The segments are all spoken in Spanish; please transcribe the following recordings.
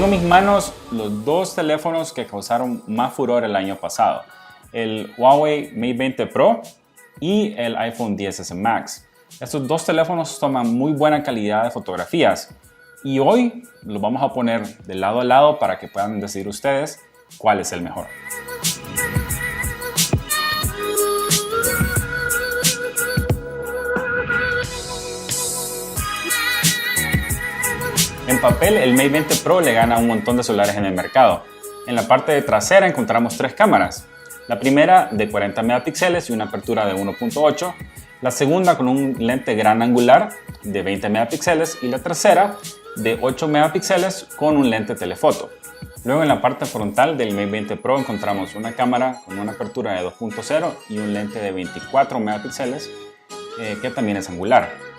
Tengo en mis manos los dos teléfonos que causaron más furor el año pasado, el Huawei Mate 20 Pro y el iPhone XS Max. Estos dos teléfonos toman muy buena calidad de fotografías y hoy los vamos a poner de lado a lado para que puedan decidir ustedes cuál es el mejor. En papel, el Mate 20 Pro le gana a un montón de celulares en el mercado. En la parte trasera encontramos tres cámaras. La primera de 40 megapíxeles y una apertura de 1.8. La segunda con un lente gran angular de 20 megapíxeles y la tercera de 8 megapíxeles con un lente telefoto. Luego en la parte frontal del Mate 20 Pro encontramos una cámara con una apertura de 2.0 y un lente de 24 megapíxeles que también es angular.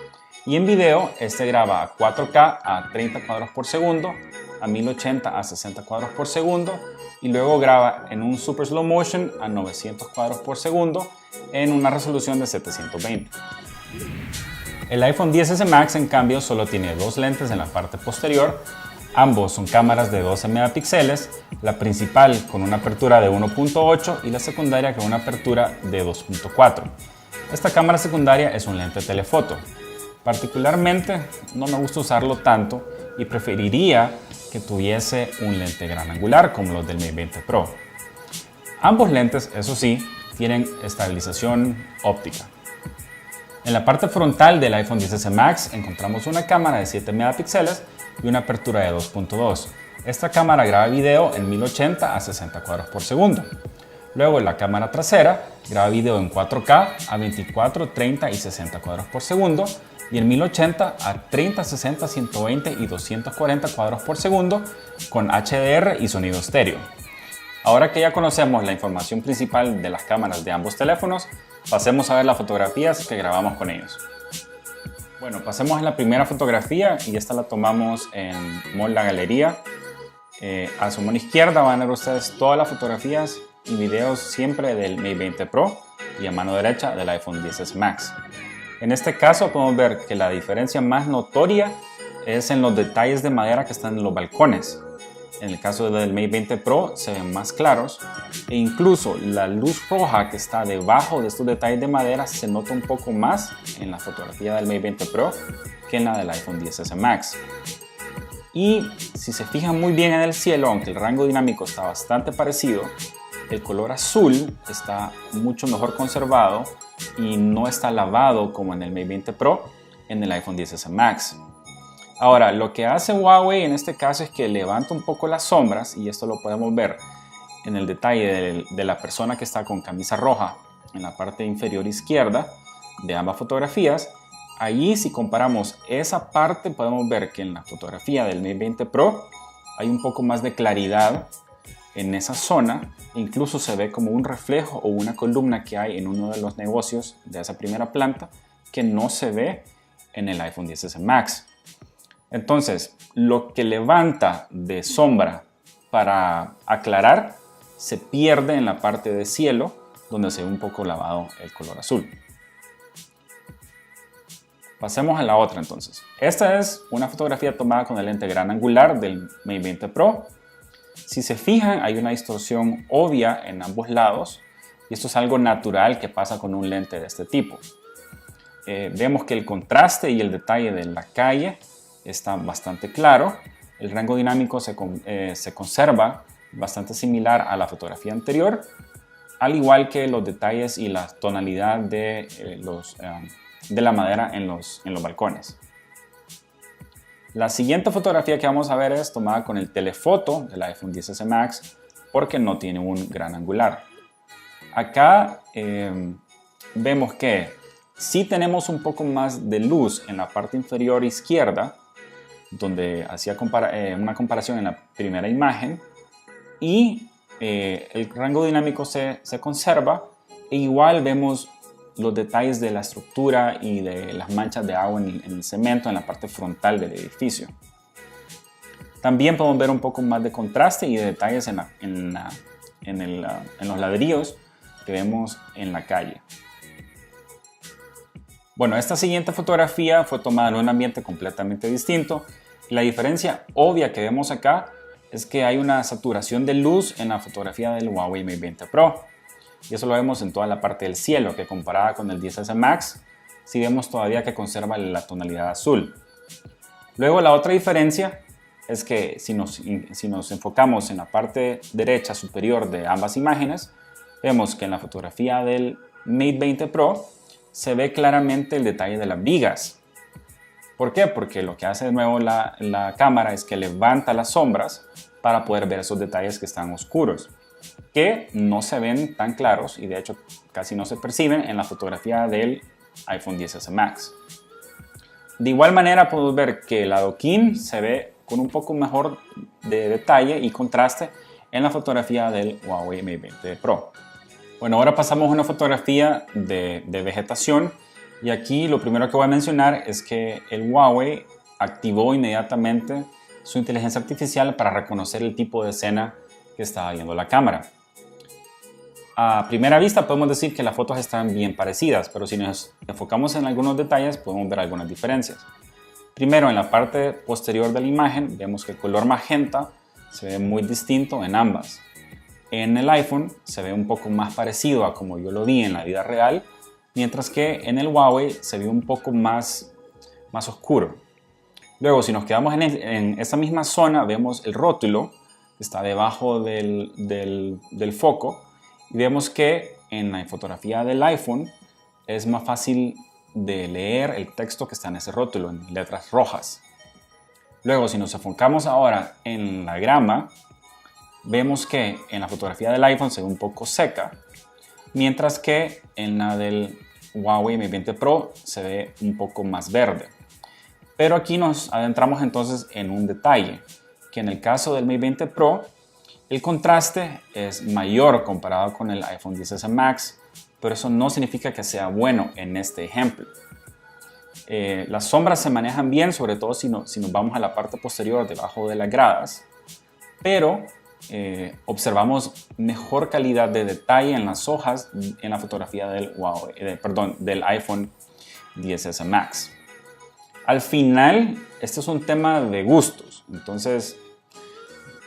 Y en video, este graba a 4K a 30 cuadros por segundo, a 1080 a 60 cuadros por segundo y luego graba en un super slow motion a 900 cuadros por segundo en una resolución de 720. El iPhone XS Max en cambio solo tiene dos lentes en la parte posterior. Ambos son cámaras de 12 megapíxeles, la principal con una apertura de 1.8 y la secundaria con una apertura de 2.4. Esta cámara secundaria es un lente telefoto. Particularmente no me gusta usarlo tanto y preferiría que tuviese un lente gran angular como los del Mate 20 Pro. Ambos lentes, eso sí, tienen estabilización óptica. En la parte frontal del iPhone XS Max encontramos una cámara de 7 megapíxeles y una apertura de 2.2. Esta cámara graba video en 1080 a 60 cuadros por segundo. Luego la cámara trasera graba video en 4K a 24, 30 y 60 cuadros por segundo y en 1080 a 30, 60, 120 y 240 cuadros por segundo con HDR y sonido estéreo. Ahora que ya conocemos la información principal de las cámaras de ambos teléfonos, pasemos a ver las fotografías que grabamos con ellos. Bueno, pasemos a la primera fotografía y esta la tomamos en Mall La Galería. A su mano izquierda van a ver ustedes todas las fotografías y videos siempre del Mate 20 Pro y a mano derecha del iPhone XS Max. En este caso podemos ver que la diferencia más notoria es en los detalles de madera que están en los balcones. En el caso del Mate 20 Pro se ven más claros e incluso la luz roja que está debajo de estos detalles de madera se nota un poco más en la fotografía del Mate 20 Pro que en la del iPhone XS Max. Y si se fijan muy bien en el cielo, aunque el rango dinámico está bastante parecido, el color azul está mucho mejor conservado y no está lavado como en el Mate 20 Pro en el iPhone XS Max. Ahora, lo que hace Huawei en este caso es que levanta un poco las sombras y esto lo podemos ver en el detalle de la persona que está con camisa roja en la parte inferior izquierda de ambas fotografías. Allí, si comparamos esa parte, podemos ver que en la fotografía del Mate 20 Pro hay un poco más de claridad en esa zona. Incluso se ve como un reflejo o una columna que hay en uno de los negocios de esa primera planta que no se ve en el iPhone XS Max. Entonces, lo que levanta de sombra para aclarar se pierde en la parte de cielo donde se ve un poco lavado el color azul. Pasemos a la otra entonces. Esta es una fotografía tomada con el lente gran angular del Mate 20 Pro. Si se fijan, hay una distorsión obvia en ambos lados y esto es algo natural que pasa con un lente de este tipo. Vemos que el contraste y el detalle de la calle está bastante claro. El rango dinámico se conserva bastante similar a la fotografía anterior, al igual que los detalles y la tonalidad de la madera en los balcones. La siguiente fotografía que vamos a ver es tomada con el telefoto del iPhone XS Max porque no tiene un gran angular. Acá vemos que sí tenemos un poco más de luz en la parte inferior izquierda, donde hacía una comparación en la primera imagen, y el rango dinámico se conserva e igual vemos los detalles de la estructura y de las manchas de agua en el cemento en la parte frontal del edificio. También podemos ver un poco más de contraste y de detalles en los ladrillos que vemos en la calle. Bueno, esta siguiente fotografía fue tomada en un ambiente completamente distinto. La diferencia obvia que vemos acá es que hay una saturación de luz en la fotografía del Huawei Mate 20 Pro. Y eso lo vemos en toda la parte del cielo, que comparada con el 10S Max, sí vemos todavía que conserva la tonalidad azul. Luego la otra diferencia es que si nos enfocamos en la parte derecha superior de ambas imágenes, vemos que en la fotografía del Mate 20 Pro se ve claramente el detalle de las vigas. ¿Por qué? Porque lo que hace de nuevo la cámara es que levanta las sombras para poder ver esos detalles que están oscuros, que no se ven tan claros y de hecho casi no se perciben en la fotografía del iPhone XS Max. De igual manera podemos ver que el adoquín se ve con un poco mejor de detalle y contraste en la fotografía del Huawei Mate 20 Pro. Bueno, ahora pasamos a una fotografía de vegetación y aquí lo primero que voy a mencionar es que el Huawei activó inmediatamente su inteligencia artificial para reconocer el tipo de escena que estaba viendo la cámara. A primera vista podemos decir que las fotos están bien parecidas, pero si nos enfocamos en algunos detalles podemos ver algunas diferencias. Primero, en la parte posterior de la imagen vemos que el color magenta se ve muy distinto en ambas. En el iPhone se ve un poco más parecido a como yo lo vi en la vida real, mientras que en el Huawei se ve un poco más oscuro. Luego, si nos quedamos en esa misma zona, vemos el rótulo que está debajo del foco y vemos que en la fotografía del iPhone es más fácil de leer el texto que está en ese rótulo en letras rojas. Luego, si nos enfocamos ahora en la grama, vemos que en la fotografía del iPhone se ve un poco seca, mientras que en la del Huawei Mate 20 Pro se ve un poco más verde. Pero aquí nos adentramos entonces en un detalle, que en el caso del Mate 20 Pro, el contraste es mayor comparado con el iPhone XS Max, pero eso no significa que sea bueno en este ejemplo. Las sombras se manejan bien, sobre todo si nos vamos a la parte posterior debajo de las gradas, pero observamos mejor calidad de detalle en las hojas en la fotografía del iPhone XS Max. Al final, este es un tema de gustos, entonces,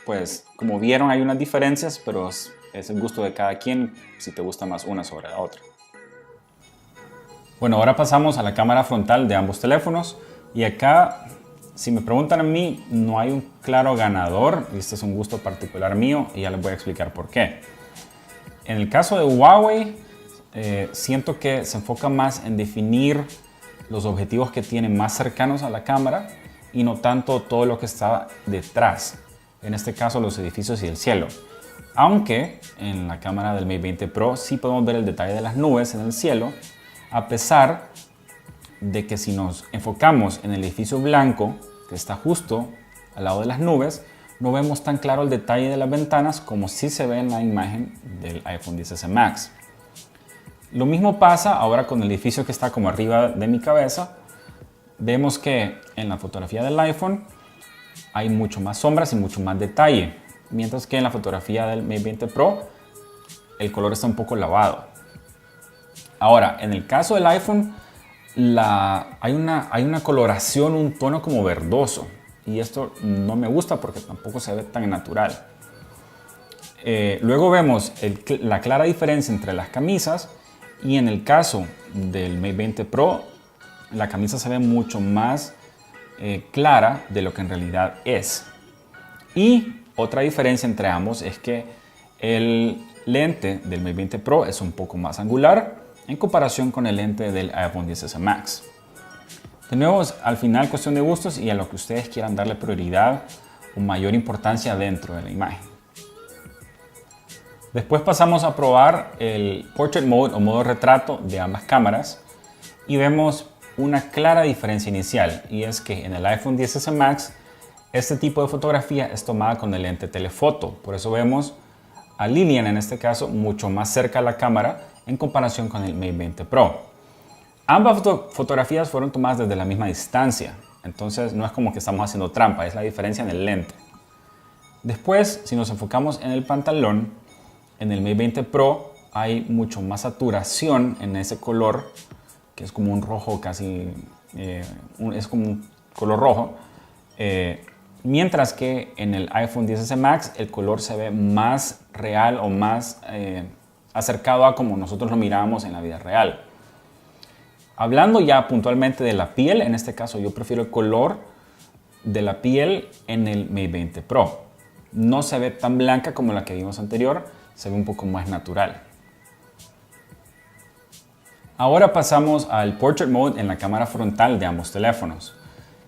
pues como vieron hay unas diferencias, pero es el gusto de cada quien si te gusta más una sobre la otra. Bueno, ahora pasamos a la cámara frontal de ambos teléfonos y acá, si me preguntan a mí, no hay un claro ganador y este es un gusto particular mío y ya les voy a explicar por qué. En el caso de Huawei, siento que se enfoca más en definir los objetivos que tiene más cercanos a la cámara y no tanto todo lo que está detrás, en este caso los edificios y el cielo. Aunque en la cámara del Mate 20 Pro sí podemos ver el detalle de las nubes en el cielo, a pesar de que si nos enfocamos en el edificio blanco que está justo al lado de las nubes, no vemos tan claro el detalle de las ventanas como sí se ve en la imagen del iPhone XS Max. Lo mismo pasa ahora con el edificio que está como arriba de mi cabeza. Vemos que en la fotografía del iPhone hay mucho más sombras y mucho más detalle, mientras que en la fotografía del Mate 20 Pro el color está un poco lavado. Ahora, en el caso del iPhone hay una coloración, un tono como verdoso y esto no me gusta porque tampoco se ve tan natural. Luego vemos la clara diferencia entre las camisas y en el caso del Mate 20 Pro la camisa se ve mucho más clara de lo que en realidad es. Y otra diferencia entre ambos es que el lente del Mate 20 Pro es un poco más angular en comparación con el lente del iPhone XS Max. De nuevo, al final cuestión de gustos y a lo que ustedes quieran darle prioridad o mayor importancia dentro de la imagen. Después pasamos a probar el Portrait Mode o modo retrato de ambas cámaras y vemos una clara diferencia inicial y es que en el iPhone XS Max este tipo de fotografía es tomada con el lente telefoto, por eso vemos a Lilian en este caso mucho más cerca a la cámara en comparación con el Mate 20 Pro. Ambas fotografías fueron tomadas desde la misma distancia, entonces no es como que estamos haciendo trampa, es la diferencia en el lente. Después, si nos enfocamos en el pantalón, en el Mate 20 Pro hay mucho más saturación en ese color, que es como un rojo casi, es como un color rojo, Mientras que en el iPhone XS Max el color se ve más real o más acercado a como nosotros lo mirábamos en la vida real. Hablando ya puntualmente de la piel, en este caso yo prefiero el color de la piel en el Mate 20 Pro. No se ve tan blanca como la que vimos anterior, se ve un poco más natural. Ahora pasamos al Portrait Mode en la cámara frontal de ambos teléfonos.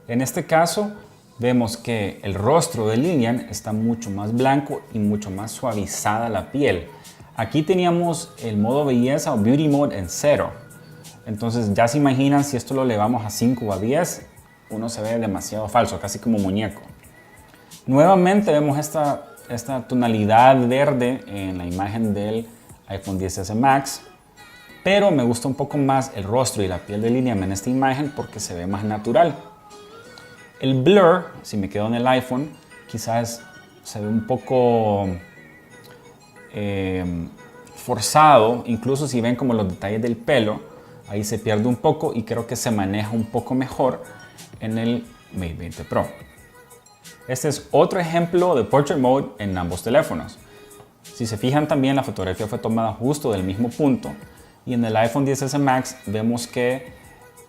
En este caso vemos que el rostro de Lilian está mucho más blanco y mucho más suavizada la piel. Aquí teníamos el modo belleza o Beauty Mode en 0. Entonces ya se imaginan si esto lo elevamos a 5 o a 10, uno se ve demasiado falso, casi como muñeco. Nuevamente vemos esta tonalidad verde en la imagen del iPhone XS Max, pero me gusta un poco más el rostro y la piel de Lilian en esta imagen porque se ve más natural. El blur, si me quedo en el iPhone, quizás se ve un poco forzado, incluso si ven como los detalles del pelo, ahí se pierde un poco y creo que se maneja un poco mejor en el Mate 20 Pro. Este es otro ejemplo de Portrait Mode en ambos teléfonos. Si se fijan también la fotografía fue tomada justo del mismo punto y en el iPhone XS Max vemos que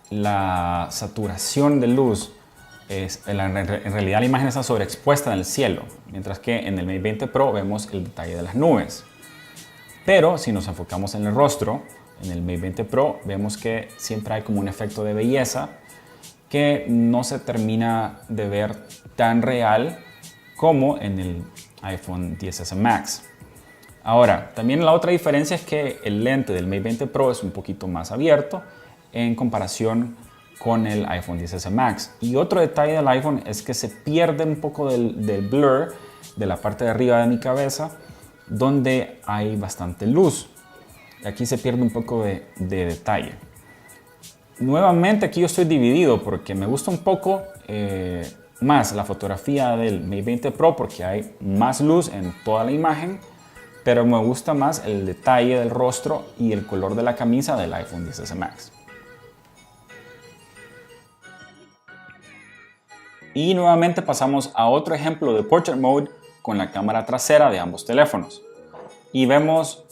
la saturación de luz en realidad la imagen está sobreexpuesta en el cielo, mientras que en el Mate 20 Pro vemos el detalle de las nubes. Pero si nos enfocamos en el rostro, en el Mate 20 Pro vemos que siempre hay como un efecto de belleza que no se termina de ver tan real como en el iPhone XS Max. Ahora, también la otra diferencia es que el lente del Mate 20 Pro es un poquito más abierto en comparación con el iPhone XS Max. Y otro detalle del iPhone es que se pierde un poco del blur de la parte de arriba de mi cabeza, donde hay bastante luz. Aquí se pierde un poco de detalle. Nuevamente aquí yo estoy dividido porque me gusta un poco más la fotografía del Mate 20 Pro porque hay más luz en toda la imagen, pero me gusta más el detalle del rostro y el color de la camisa del iPhone XS Max. Y nuevamente pasamos a otro ejemplo de Portrait Mode con la cámara trasera de ambos teléfonos. Y vemos,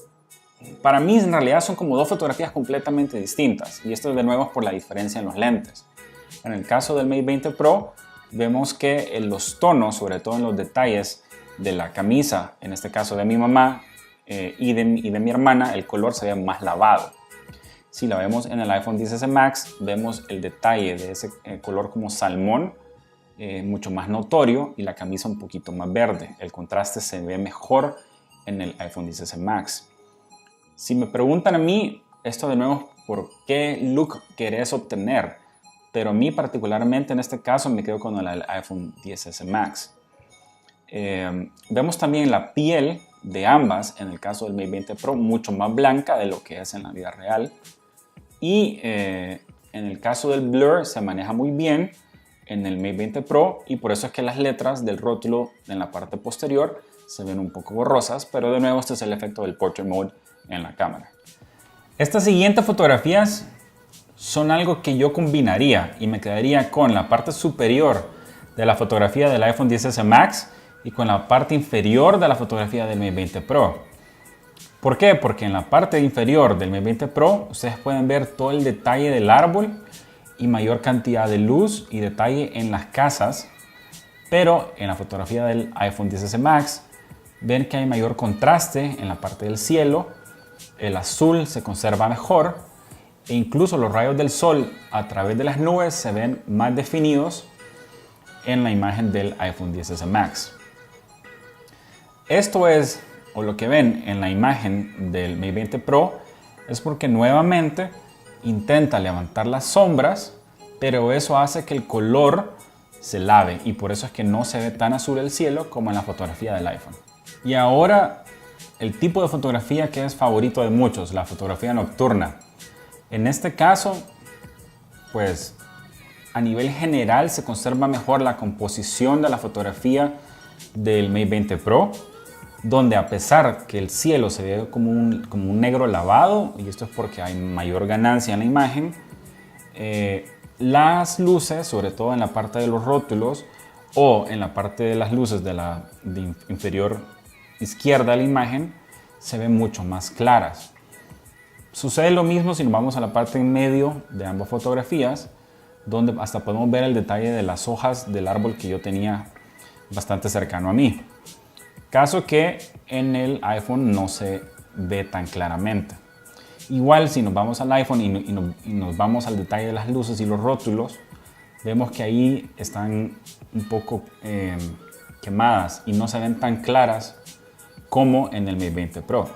para mí en realidad son como dos fotografías completamente distintas. Y esto de nuevo es por la diferencia en los lentes. En el caso del Mate 20 Pro, vemos que en los tonos, sobre todo en los detalles de la camisa, en este caso de mi mamá y de mi hermana, el color se ve más lavado. Si la vemos en el iPhone XS Max, vemos el detalle de ese color como salmón, mucho más notorio y la camisa un poquito más verde. El contraste se ve mejor en el iPhone XS Max. Si me preguntan a mí, esto de nuevo, ¿por qué look querés obtener? Pero a mí particularmente en este caso me quedo con el iPhone XS Max. Vemos también la piel de ambas, en el caso del Mate 20 Pro, mucho más blanca de lo que es en la vida real. Y en el caso del blur se maneja muy bien en el Mate 20 Pro y por eso es que las letras del rótulo en la parte posterior se ven un poco borrosas, pero de nuevo este es el efecto del Portrait Mode en la cámara. Estas siguientes fotografías son algo que yo combinaría y me quedaría con la parte superior de la fotografía del iPhone XS Max y con la parte inferior de la fotografía del Mate 20 Pro. ¿Por qué? Porque en la parte inferior del Mate 20 Pro ustedes pueden ver todo el detalle del árbol y mayor cantidad de luz y detalle en las casas, pero en la fotografía del iPhone XS Max ven que hay mayor contraste en la parte del cielo, el azul se conserva mejor e incluso los rayos del sol a través de las nubes se ven más definidos en la imagen del iPhone XS Max. Esto es, o lo que ven en la imagen del Mate 20 Pro, es porque nuevamente intenta levantar las sombras, pero eso hace que el color se lave y por eso es que no se ve tan azul el cielo como en la fotografía del iPhone. Y ahora el tipo de fotografía que es favorito de muchos, la fotografía nocturna. En este caso, pues a nivel general se conserva mejor la composición de la fotografía del Mate 20 Pro, donde a pesar que el cielo se ve como un negro lavado, y esto es porque hay mayor ganancia en la imagen, las luces, sobre todo en la parte de los rótulos, o en la parte de las luces de inferior izquierda de la imagen se ven mucho más claras. Sucede lo mismo si nos vamos a la parte en medio de ambas fotografías, donde hasta podemos ver el detalle de las hojas del árbol que yo tenía bastante cercano a mí. Caso que en el iPhone no se ve tan claramente. Igual si nos vamos al iPhone y nos vamos al detalle de las luces y los rótulos, vemos que ahí están un poco quemadas y no se ven tan claras como en el Mate 20 Pro.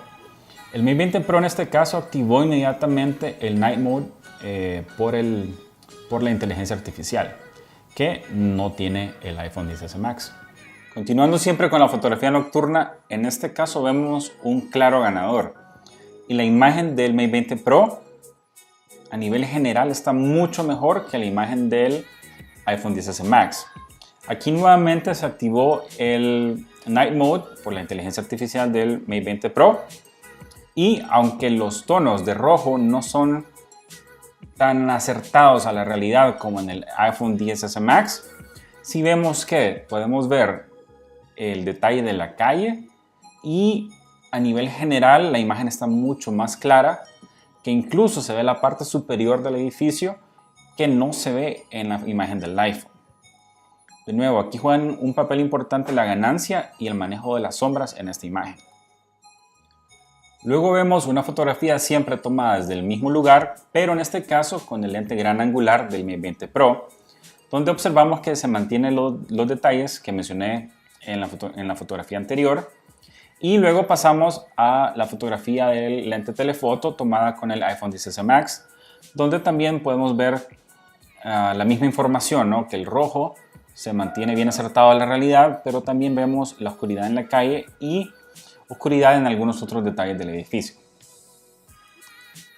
El Mate 20 Pro en este caso activó inmediatamente el Night Mode por la inteligencia artificial, que no tiene el iPhone XS Max. Continuando siempre con la fotografía nocturna, en este caso vemos un claro ganador. Y la imagen del Mate 20 Pro a nivel general está mucho mejor que la imagen del iPhone XS Max. Aquí nuevamente se activó el Night Mode por la inteligencia artificial del Mate 20 Pro. Y aunque los tonos de rojo no son tan acertados a la realidad como en el iPhone XS Max, sí vemos que podemos ver el detalle de la calle y a nivel general la imagen está mucho más clara, que incluso se ve la parte superior del edificio que no se ve en la imagen del iPhone. De nuevo, aquí juegan un papel importante la ganancia y el manejo de las sombras en esta imagen. Luego vemos una fotografía siempre tomada desde el mismo lugar, pero en este caso con el lente gran angular del Mate 20 Pro, donde observamos que se mantienen los detalles que mencioné en la fotografía anterior. Y luego pasamos a la fotografía del lente telefoto tomada con el iPhone XS Max, donde también podemos ver la misma información, ¿no? Que el rojo se mantiene bien acertado a la realidad, pero también vemos la oscuridad en la calle y oscuridad en algunos otros detalles del edificio.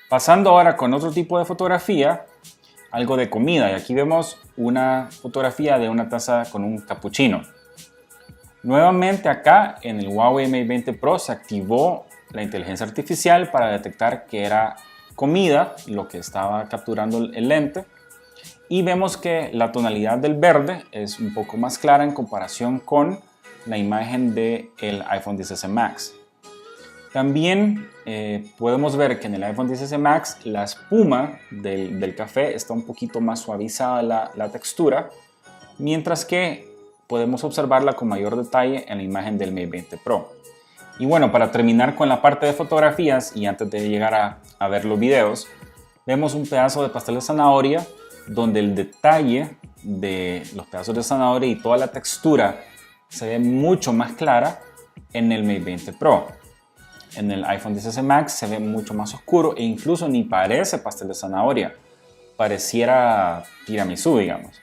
Pasando ahora con otro tipo de fotografía, algo de comida, y aquí vemos una fotografía de una taza con un cappuccino. Nuevamente acá en el Huawei Mate 20 Pro se activó la inteligencia artificial para detectar que era comida lo que estaba capturando el lente, y vemos que la tonalidad del verde es un poco más clara en comparación con la imagen del iPhone XS Max. También podemos ver que en el iPhone XS Max la espuma del café está un poquito más suavizada la textura, mientras que podemos observarla con mayor detalle en la imagen del Mate 20 Pro. Y bueno, para terminar con la parte de fotografías y antes de llegar a ver los videos, vemos un pedazo de pastel de zanahoria donde el detalle de los pedazos de zanahoria y toda la textura se ve mucho más clara en el Mate 20 Pro. En el iPhone XS Max se ve mucho más oscuro e incluso ni parece pastel de zanahoria, pareciera tiramisú, digamos.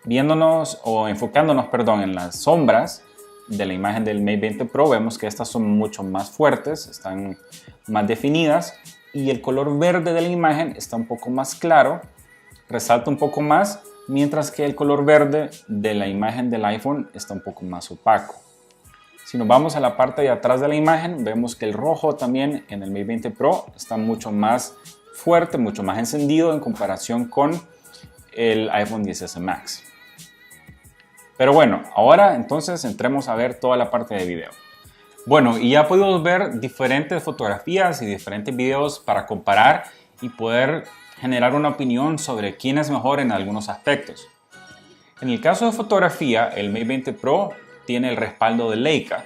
Viéndonos o enfocándonos, en las sombras de la imagen del Mate 20 Pro, vemos que estas son mucho más fuertes, están más definidas y el color verde de la imagen está un poco más claro, resalta un poco más, mientras que el color verde de la imagen del iPhone está un poco más opaco. Si nos vamos a la parte de atrás de la imagen, vemos que el rojo también en el Mate 20 Pro está mucho más fuerte, mucho más encendido en comparación con el iPhone XS Max. Pero bueno, ahora entonces entremos a ver toda la parte de video. Bueno, y ya pudimos ver diferentes fotografías y diferentes videos para comparar y poder generar una opinión sobre quién es mejor en algunos aspectos. En el caso de fotografía, el Mate 20 Pro tiene el respaldo de Leica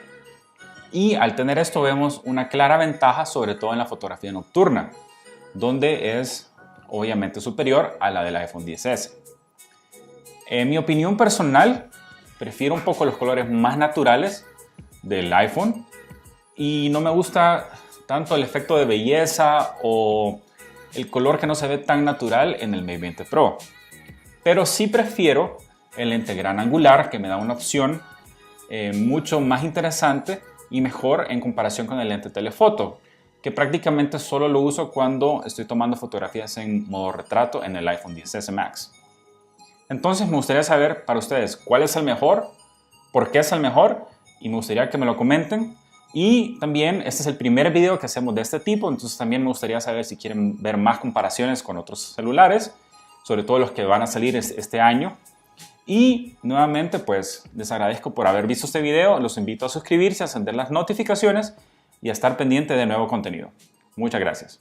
y al tener esto vemos una clara ventaja, sobre todo en la fotografía nocturna, donde es obviamente superior a la del iPhone XS. En mi opinión personal, prefiero un poco los colores más naturales del iPhone y no me gusta tanto el efecto de belleza o el color que no se ve tan natural en el Mate 20 Pro. Pero sí prefiero el lente gran angular, que me da una opción mucho más interesante y mejor en comparación con el lente telefoto, que prácticamente solo lo uso cuando estoy tomando fotografías en modo retrato en el iPhone XS Max. Entonces me gustaría saber para ustedes cuál es el mejor, por qué es el mejor, y me gustaría que me lo comenten. Y también este es el primer video que hacemos de este tipo, entonces también me gustaría saber si quieren ver más comparaciones con otros celulares, sobre todo los que van a salir este año. Y nuevamente pues les agradezco por haber visto este video, los invito a suscribirse, a encender las notificaciones y a estar pendiente de nuevo contenido. Muchas gracias.